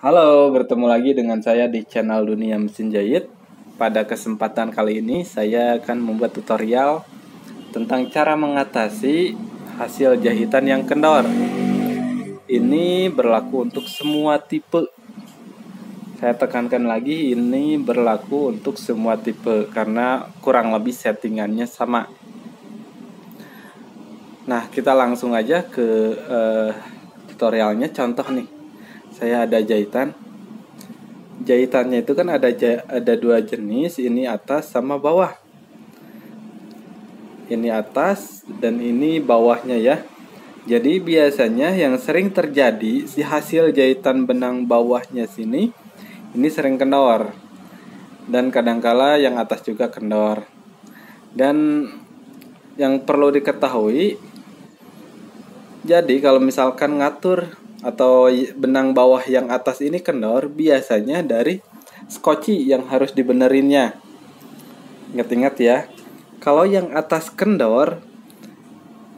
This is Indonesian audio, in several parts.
Halo, bertemu lagi dengan saya di channel Dunia Mesin Jahit. Pada kesempatan kali ini saya akan membuat tutorial tentang cara mengatasi hasil jahitan yang kendor. Ini berlaku untuk semua tipe. Saya tekankan lagi, ini berlaku untuk semua tipe karena kurang lebih settingannya sama. Nah, kita langsung aja ke tutorialnya. Contoh nih, saya ada jahitannya itu kan ada dua jenis, ini atas sama bawah. Ini atas dan ini bawahnya ya. Jadi biasanya yang sering terjadi si hasil jahitan benang bawahnya sini ini sering kendor, dan kadangkala yang atas juga kendor. Dan yang perlu diketahui, jadi kalau misalkan ngatur atau benang bawah yang atas ini kendor, biasanya dari skoci yang harus dibenerinnya. Ingat-ingat ya, kalau yang atas kendor,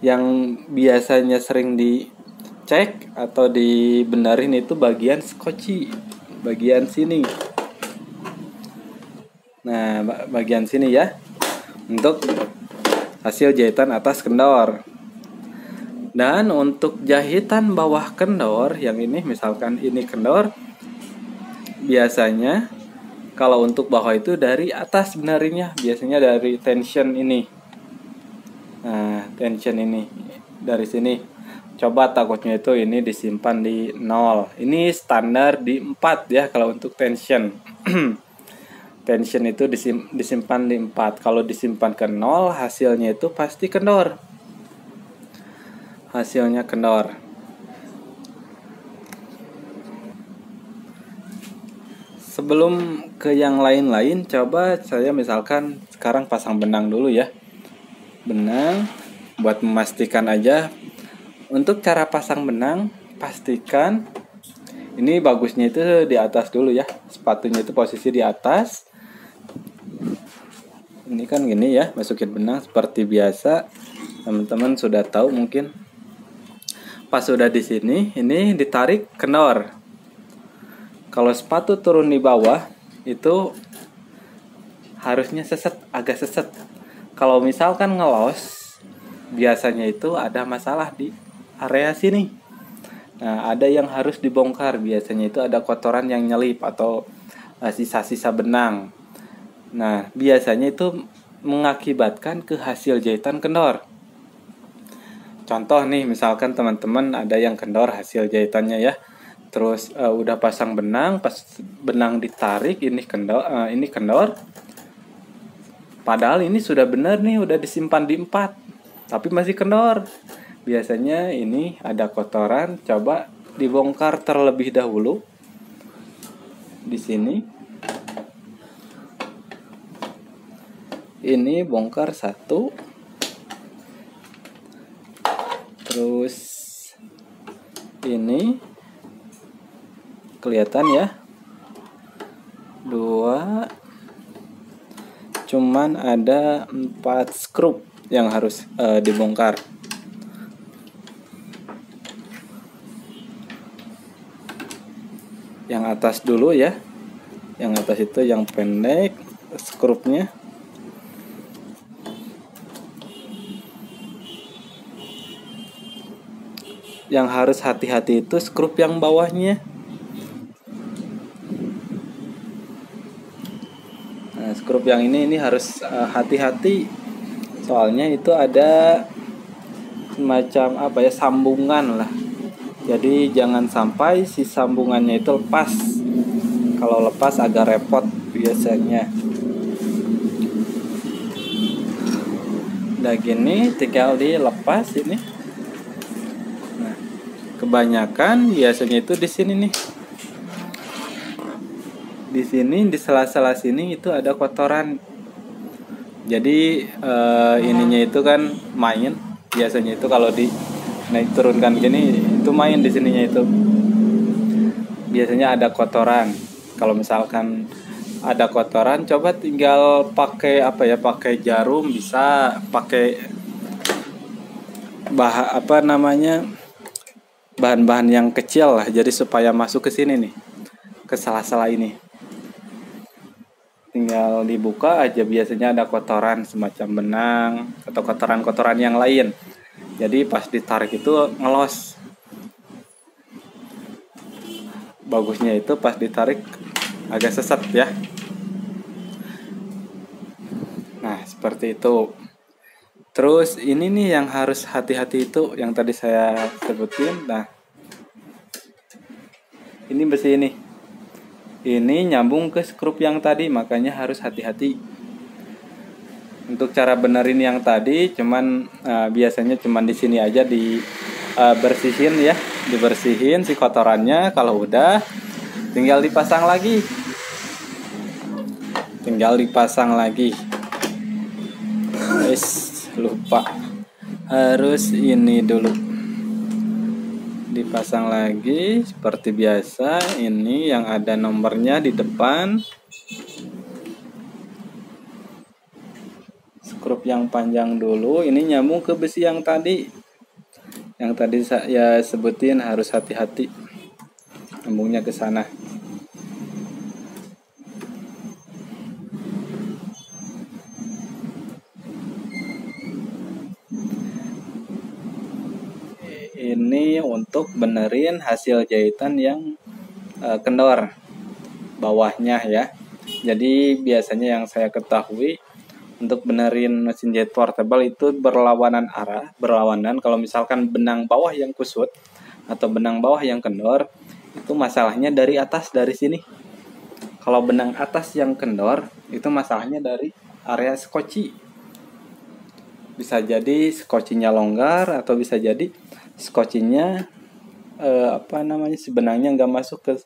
yang biasanya sering dicek atau dibenerin itu bagian skoci, bagian sini. Nah, bagian sini ya, untuk hasil jahitan atas kendor. Dan untuk jahitan bawah kendor, yang ini misalkan ini kendor, biasanya kalau untuk bawah itu dari atas benerinnya, biasanya dari tension ini. Nah, tension ini dari sini. Coba takutnya itu ini disimpan di 0. Ini standar di 4 ya kalau untuk tension. Tension itu disimpan di 4. Kalau disimpan ke 0, hasilnya itu pasti kendor. Hasilnya kendor. Sebelum ke yang lain-lain, coba saya misalkan sekarang pasang benang dulu ya. Benang buat memastikan aja. Untuk cara pasang benang, pastikan ini bagusnya itu di atas dulu ya. Sepatunya itu posisi di atas. Ini kan gini ya, masukin benang seperti biasa. Teman-teman sudah tahu mungkin. Pas sudah di sini, ini ditarik kendor. Kalau sepatu turun di bawah, itu harusnya agak seset. Kalau misalkan ngelos, biasanya itu ada masalah di area sini. Nah, ada yang harus dibongkar. Biasanya itu ada kotoran yang nyelip atau sisa-sisa benang. Nah, biasanya itu mengakibatkan ke hasil jahitan kendor. Contoh nih, misalkan teman-teman ada yang kendor hasil jahitannya ya. Terus udah pasang benang, pas benang ditarik ini kendor. Padahal ini sudah benar nih, udah disimpan di 4, tapi masih kendor. Biasanya ini ada kotoran, coba dibongkar terlebih dahulu. Di sini. Ini bongkar 1. Terus ini kelihatan ya, 2. Cuman ada 4 skrup yang harus dibongkar. Yang atas dulu ya. Yang atas itu yang pendek skrupnya. Yang harus hati-hati itu skrup yang bawahnya. Nah, skrup yang ini harus hati-hati. Soalnya itu ada semacam sambungan lah. Jadi jangan sampai si sambungannya itu lepas. Kalau lepas agak repot biasanya. Udah gini tinggal dilepas ini. Kebanyakan biasanya itu di sini nih. Di sini di sela-sela sini itu ada kotoran. Jadi ininya itu kan main. Biasanya itu kalau di naik turunkan gini itu main di sininya itu. Biasanya ada kotoran. Kalau misalkan ada kotoran, coba tinggal pakai pakai jarum, bisa pakai bahan-bahan yang kecil lah, jadi supaya masuk ke sini nih. ke sela-sela ini. Tinggal dibuka aja, biasanya ada kotoran semacam benang atau kotoran-kotoran yang lain. Jadi pas ditarik itu ngelos. Bagusnya itu pas ditarik agak sesat ya. Nah, seperti itu. Terus ini nih yang harus hati-hati itu yang tadi saya sebutin. Nah, ini besi ini. Ini nyambung ke skrup yang tadi, makanya harus hati-hati. Untuk cara benerin yang tadi cuman biasanya cuman di sini aja di bersihin ya, dibersihin si kotorannya. Kalau udah tinggal dipasang lagi. Lupa harus ini dulu dipasang lagi seperti biasa. Ini yang ada nomornya di depan, skrup yang panjang dulu. Ini nyambung ke besi yang tadi saya sebutin, harus hati-hati nyambungnya ke sana. Ini untuk benerin hasil jahitan yang kendor bawahnya ya. Jadi biasanya yang saya ketahui untuk benerin mesin jahit portable itu berlawanan. Kalau misalkan benang bawah yang kusut atau benang bawah yang kendor, itu masalahnya dari atas, dari sini. Kalau benang atas yang kendor, itu masalahnya dari area skoci. Bisa jadi skocinya longgar, atau bisa jadi skocinya si benangnya nggak masuk ke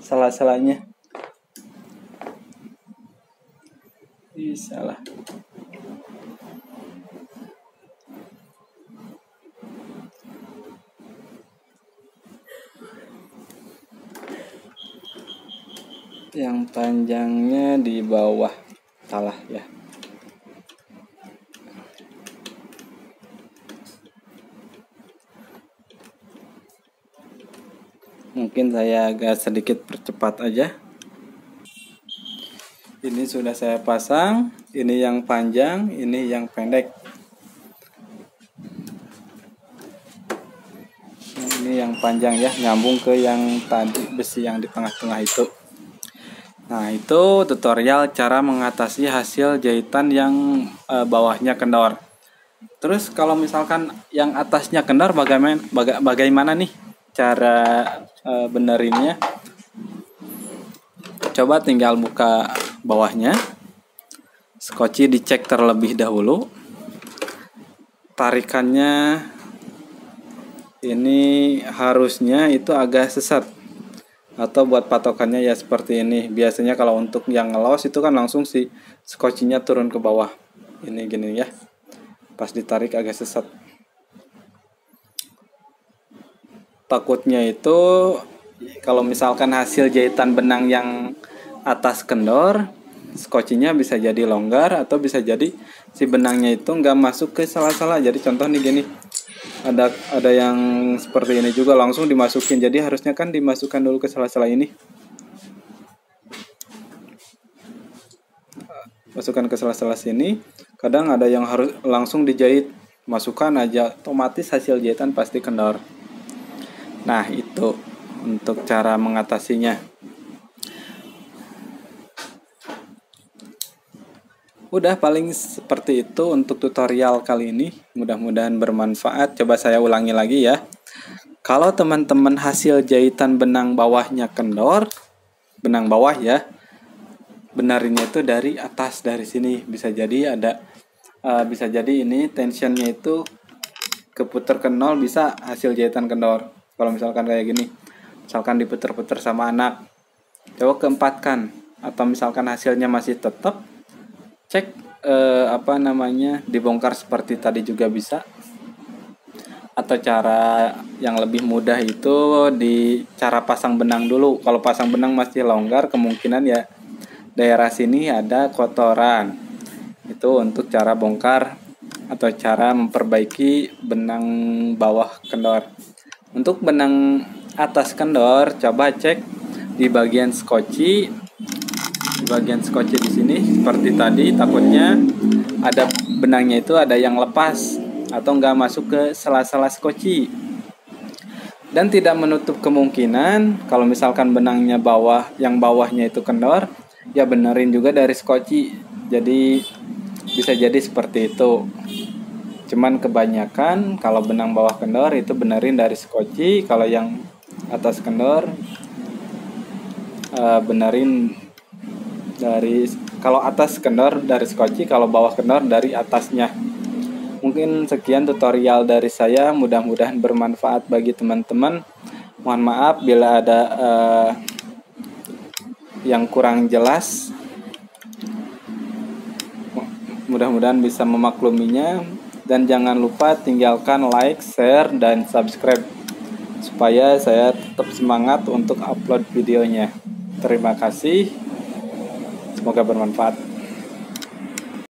sela-selanya. Salah. Yang panjangnya di bawah, salah ya. Mungkin saya agak sedikit percepat aja. Ini sudah saya pasang, ini yang panjang, ini yang pendek. Ini yang panjang ya, nyambung ke yang tadi besi yang di tengah-tengah itu. Nah, itu tutorial cara mengatasi hasil jahitan yang bawahnya kendor. Terus kalau misalkan yang atasnya kendor, bagaimana nih cara benerinnya? Coba tinggal buka bawahnya, skoci dicek terlebih dahulu, tarikannya ini harusnya itu agak sesat, atau buat patokannya ya seperti ini. Biasanya kalau untuk yang ngelos itu kan langsung si skocinya turun ke bawah, ini gini ya, pas ditarik agak sesat. Takutnya itu kalau misalkan hasil jahitan benang yang atas kendor, skocinya bisa jadi longgar, atau bisa jadi si benangnya itu nggak masuk ke sela-sela. Jadi contoh nih gini, ada yang seperti ini juga langsung dimasukin. Jadi harusnya kan dimasukkan dulu ke sela-sela ini, masukkan ke sela-sela sini. Kadang ada yang harus langsung dijahit, masukkan aja, otomatis hasil jahitan pasti kendor. Nah, itu untuk cara mengatasinya. Udah, paling seperti itu untuk tutorial kali ini. Mudah-mudahan bermanfaat. Coba saya ulangi lagi ya. Kalau teman-teman hasil jahitan benang bawahnya kendor, benang bawah ya, benarnya itu dari atas, dari sini. Bisa jadi ini tensionnya itu keputar ke nol, bisa hasil jahitan kendor. Kalau misalkan kayak gini, misalkan diputer-puter sama anak, coba keempatkan. Atau misalkan hasilnya masih tetap, cek dibongkar seperti tadi juga bisa. Atau cara yang lebih mudah itu di cara pasang benang dulu. Kalau pasang benang masih longgar, kemungkinan ya daerah sini ada kotoran. Itu untuk cara bongkar atau cara memperbaiki benang bawah kendor. Untuk benang atas kendor, coba cek di bagian skoci. Di bagian skoci di sini seperti tadi, takutnya ada benangnya itu ada yang lepas atau nggak masuk ke sela-sela skoci. Dan tidak menutup kemungkinan kalau misalkan benangnya yang bawahnya itu kendor, ya benerin juga dari skoci. Jadi bisa jadi seperti itu. Cuman kebanyakan kalau benang bawah kendor itu benerin dari skoci, kalau yang atas kendor benerin dari, kalau atas kendor dari skoci, kalau bawah kendor dari atasnya. Mungkin sekian tutorial dari saya, mudah-mudahan bermanfaat bagi teman-teman. Mohon maaf bila ada yang kurang jelas. Mudah-mudahan bisa memakluminya. Dan jangan lupa tinggalkan like, share, dan subscribe supaya saya tetap semangat untuk upload videonya. Terima kasih. Semoga bermanfaat.